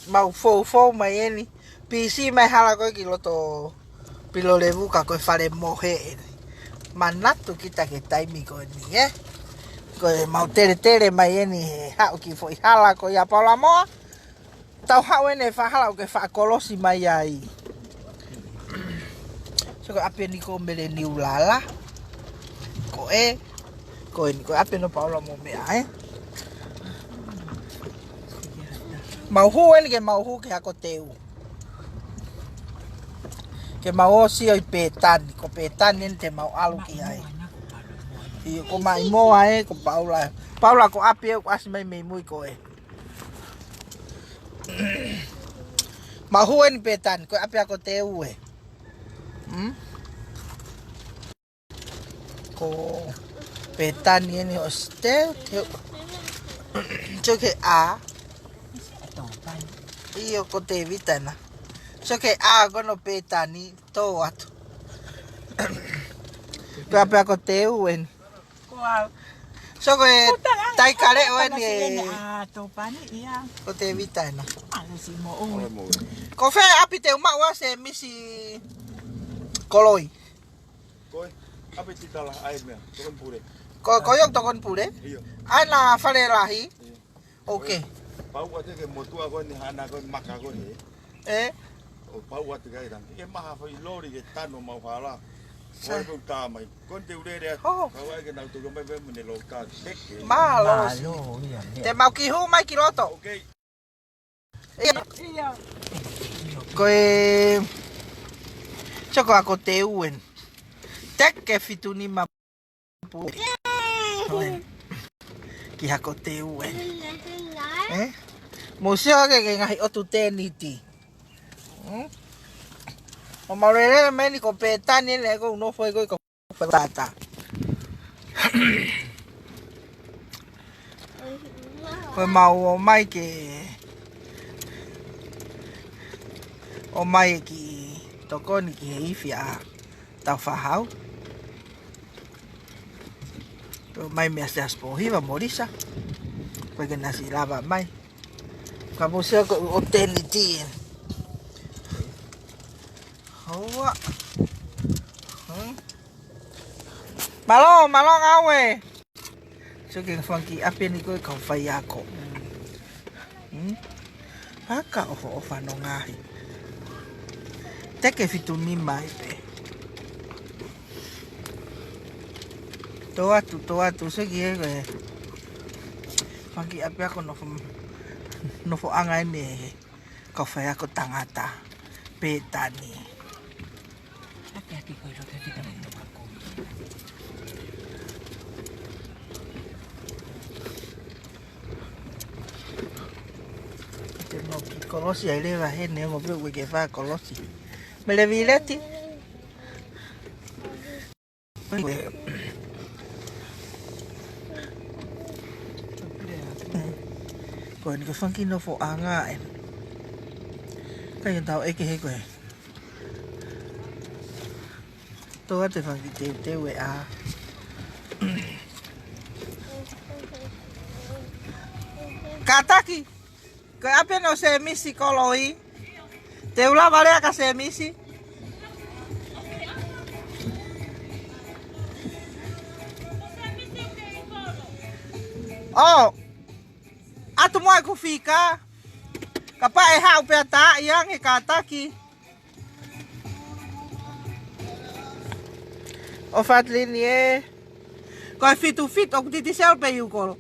mau fou mai eni. PC mai hala koe ki loto pilo levuka koe whare mohe eni. Manatu kita ke taimi koe ni, Koe mau tere mai eni he hau ki fo i hala koe a paula moa. Tau hau ene whahala koe whaakolosi mai ai. So koe ape ni ko mele ni ulala. Koe ni koe ape no paula mo mea, Mauhu eni ke mauhu ke hako teu. Ke mau osi oi petani. Ko petani eni te mau alu ki ai. Iyo ko mai moa ko Paula. Paula ko api ko asi mai mei mui ko Mauhu eni petani. Ko api ako teu Ko petani eni os teu. Choke a. Iyo ko te vitana. So ke kono petani to atu. Pea ko teu en. So ke tai kare o ni. To pani ia. Ko te vitana. Si mo o. Ko fe api te uma wa se misi koloi. Koi api titala ai mea tokon pure. Ko yok tokon pure? Iyo. Ana fale lahi. Okay. Pau ate ke motua ko ni hana ko maka ko ni. O pau ate kai dan. E maha foi lori ke tano mau hala. Sai ko ta mai. Kon te ure re. Ka wa ke na tu ko mai be mene lo ka. Malo. Te mau ki hu mai kiloto. Okay. Iya. Koe Choko ako te uen. Tek ke fituni mapu. Ki hako te uen. Museo ke ngahi otu teniti. O maurere meni ko petani le ko no foi ko patata. Ko mau o mai ke o mai ki tokoni ki ifia tau fahau. To mai me hace aspohiva morisa. Porque nasi lava mai. Kamu sih kok hotel itu. Hawa. Malo ngawe. So que funky ape ni ko ka fai ako. Aka o no ngahi. Teke fituni mai pe. Toa tu segi funky ape ako no fo anga ni ka fai ako tangata petani. Ape ko lo que te Colosi ai leva hene mo bro que fa colosi. Me le vileti. Ko ni ko funky no fo anga en. Ka yang tau eke he ko. To te funky te we a. Kataki. Que apenas se misi koloi. Te ula vale a se misi. Oh. Atu mo ko fika. Kapa e hau pe ta yang e kataki. O fatlinie. Ko fitu fit o titi sel pe yuko.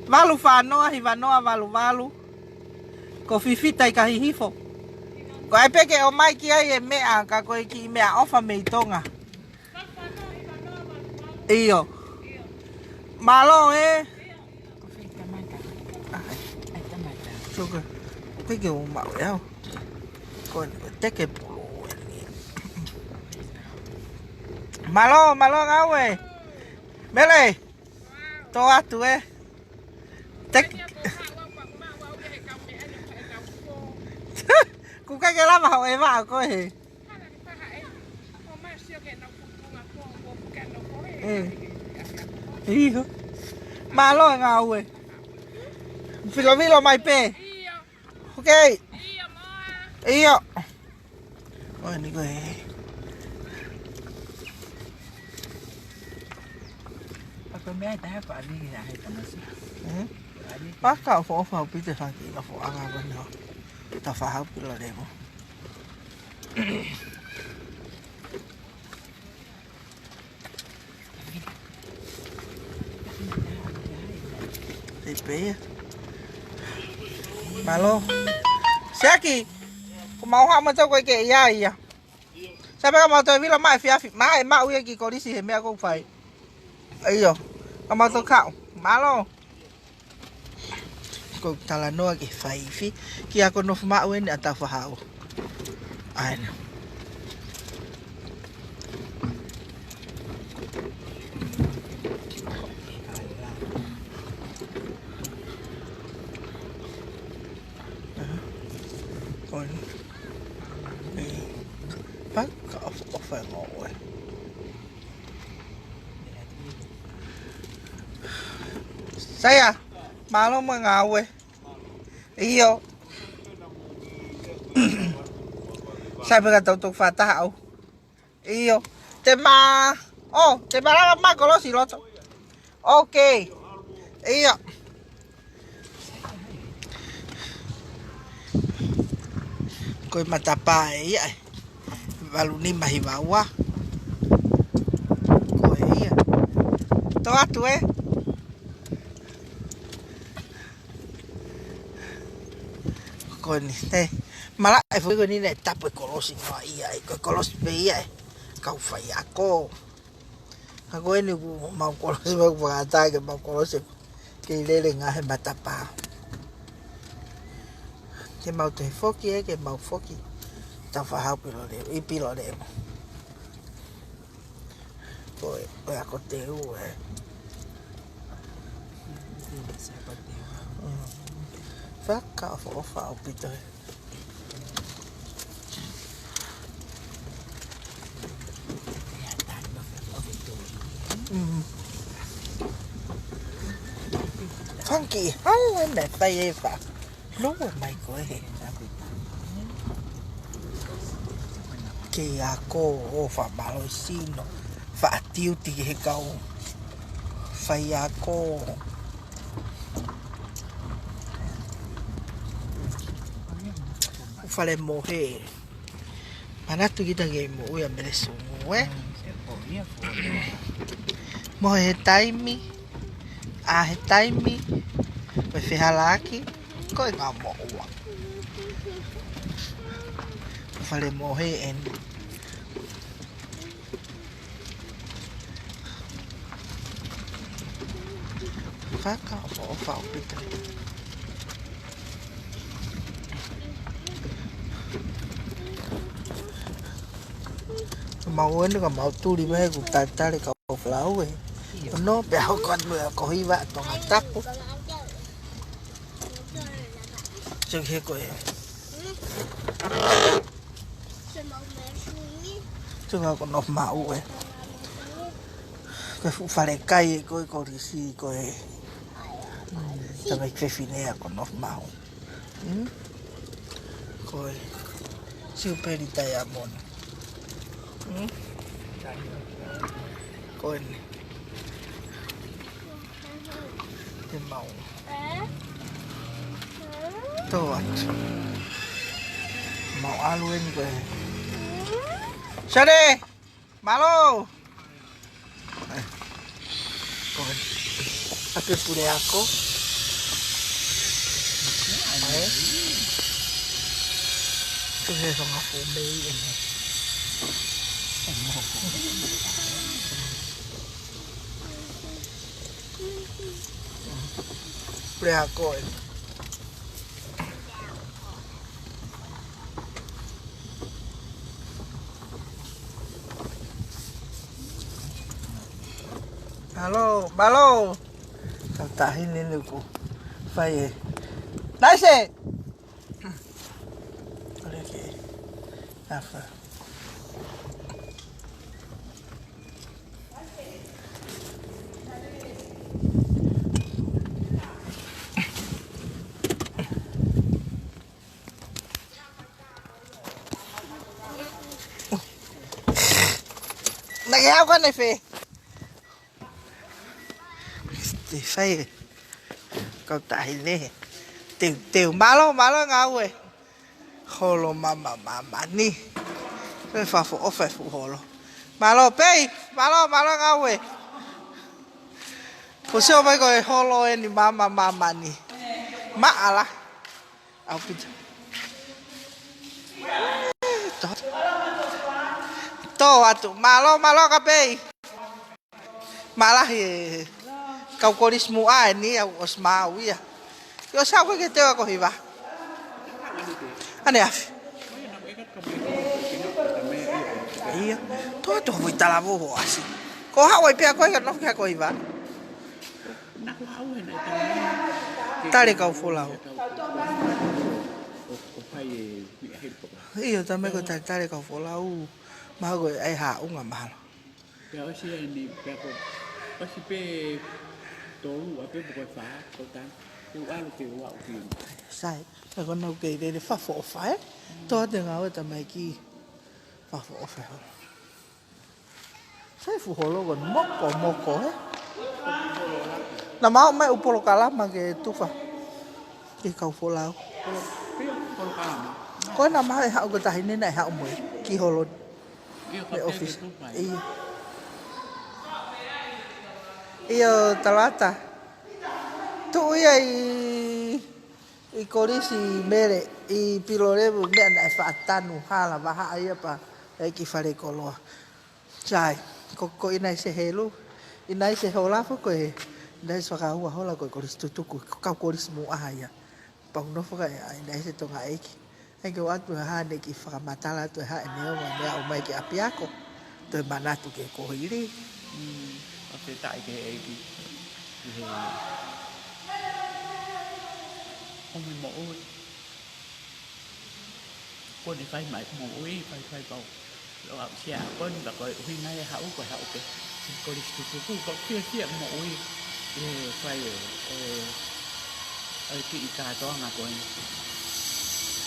Valu whanoa, hi wanoa valu. Ko fifita i ka hihifo. Ko ai peke o mai ki ai e mea, ka koe ki mea ofa mei tonga. Iyo. Malo Suka. Peke o mau yao. Ko teke pulu ni. Malo ngawe. Mele. To atu Tek. Kuka ke lama ho eva ko he. Iyo. Malo ngawe. Filo mai pe. Ok. Iyo. Oh ni ko eh. Ako may tayo pa ali na hay tamasi. Baka fo pite fa ki la fo aga ba no. Ta fa ha pilo le mo. Pe. Malo. Saki. Ko mau ha ma cho ko ke ya ya. Sa ba ma to vi la mai fia fi mai ma u ye ki ko di si he me ko fai. Ai yo. Ka ma to khao. Malo. Ko tala no ke fai fi. Ki ako no ma u ni ata fa ha. Ai. Baka phải ngồi saya malu mengawe iyo saya berkata untuk fatah iyo tema oh tema lama kalau si lo oke iyo koi mata pai ai baluni mahi bawa koi iya to atu con này mà lại với cái này tập với colos nó ai cái colos bây ai cậu phải à cô cái này màu colos và tay cái màu colos cái đây là ngay mà tập à cái màu tuổi phốt kia cái màu phốt kia tao phải học bị rồi ít bị rồi đẹp rồi bây giờ có tiêu rồi phát cả phổ phạo bị tới funky hăng lên để tay phạt lúc mà mày có hiện kìa cô phạt bà lôi xin nó phạt tiêu tì hay câu phải à cô fale mohe mana tu kita game mo ya mereso mohe taimi a he taimi we fihalaki ko nga mo wa fale mohe en faka fa pita màu ấy nó còn màu tu đi mấy cuộc ta ta đi cầu pháo vậy nó béo con mưa có hy vọng còn ngắt tắc chưa kia coi chưa ngờ còn nộp màu vậy cái phụ phải để cây coi còn thì gì coi cho mấy cái phi này còn nộp màu coi siêu pe đi tay amon coi này cái màu tốt màu aluen về sao đây malo coi aku punya aku itu saya sama Fumbe ini punya aku ini halo balo katahin ini ku faye nice oke apa cái áo con này phê thì phê cậu tại nè tiểu tiểu má lo ngáo rồi hồ lô mà đi phải phụ hồ lô má lo bê má lo ngáo rồi cô siêu mấy cái hồ lô em mà đi má à áo pizza to à tụ má lo cà phê má là thì kau ko di semua ini ya osmau ya yo sao cái teo ko hiba ane af iya to voi tala vo asi ko ha wai pia ko ka no ka ko hiba tale kau folau iya tamai ko tale kau folau ma go ai ha unga mahal ya o si ni pe ko o si pe tổ ở bên bờ phá tổ tan tổ ăn tiểu gạo tiền sai phải con nào kể để phát phổ phải to tiếng áo tầm này kia phát phổ phải không sai phù hộ lo còn móc cổ là máu mấy upolo cala mà cái tu phải cái cầu phổ lao có năm hai hậu cái tài nên này hậu mới kỳ hồ luôn cái office iyo talata tu i korisi mere i pilorebu me na fatanu hala baha ia pa e ki fare koloa chai ko inai se helu inai se hola fo ko dai so ka ua hola ko koris tutuku ka koris mu aya pa no fo ka inai se tonga eki ai ko atu ha ne ki fa matala to ha ne o me o mai ki apiako to manatu ke ko iri cái tại cái không mình mẫu quân thì phải mãi mẫu phải bầu rồi học xe quân và coi huy ngay hậu của hậu cái coi đi chú có kia mẫu phải kỹ cả cho mà coi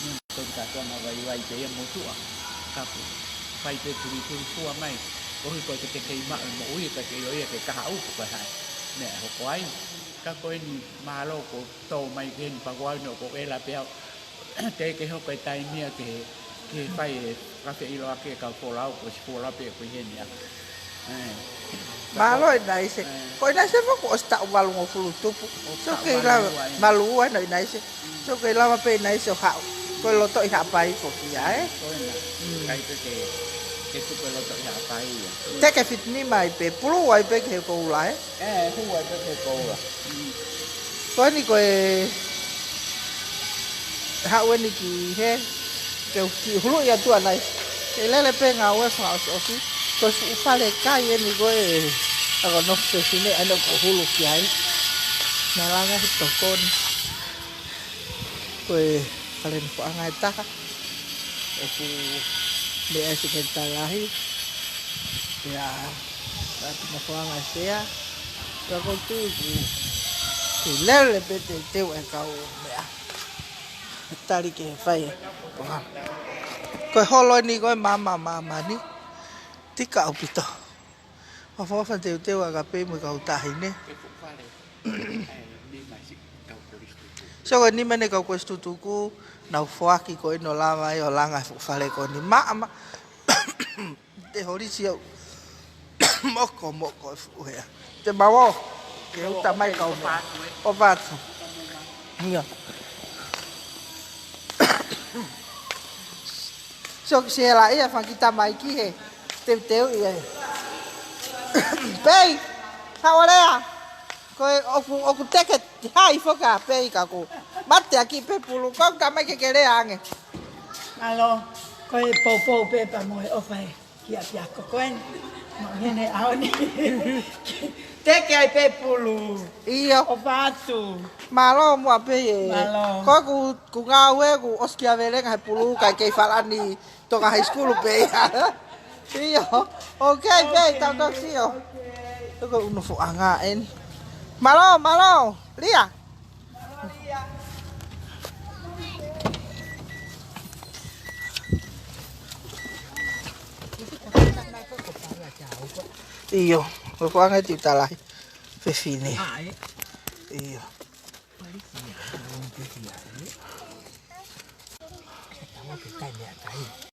nhưng tôi cả cho mà vậy chỉ em một chút à phải chơi thử xua mày có khi coi cái mà mũi cái cáo của cái này nè học quái các coi mà lo của tàu mày kia và quay nó của cái là béo cái học cái tay mía cái phải cà phê lo cái cà phê lao của phô lao béo cái hiện nhá mà này sẽ coi này sẽ có tạo vào một phụ tu số cái là mà lú ấy này sẽ số cái là mà bên này sẽ hảo coi lo tội hạ bay của cái cái tu cái lo tội hạ bay thế cái fit ni mà bị pulu vậy bị cái cô lại không phải cái cô à coi ni coi hạ bên ni kì he cái kì hulu ya tu này cái lele pe ngau ấy phải osi coi phụ pha le cái ni coi còn nó sẽ xin này anh có hulu kì ấy mà là cái tổ con coi kalian phụ angai ta phụ để sự kiện ta lahi ya tapi masalah Asia kalau tu thì lele bete teu e kau mea tari ke fai ko holo ni ko mama ni tika opito o fo fa teu aga pe mo kau ta hine so ko ni mene kau ko stutuku na fuaki ko no lama yo langa fale ko ni ma te horisi moko fuya te bawo ke uta mai kau o vat nio so se la ia fa kita mai ki he teu ia pei hawalea ko oku teke hai foka pei ka ko mate aquí pe pulu ko ka mai ke kere ange alo ko po pe pa mo o fai kia ko koen mo ngene aoni teke ai pe pulu iyo o fatu malo mo pe Malo. ko ku ngawe ku oskia vele ka pulu ka ke falani to ka high school pe iyo okay pe tao đó sio to ko uno fu anga en malo lia Iyo, lo puedo hacer tu talai. Fefine. Iyo.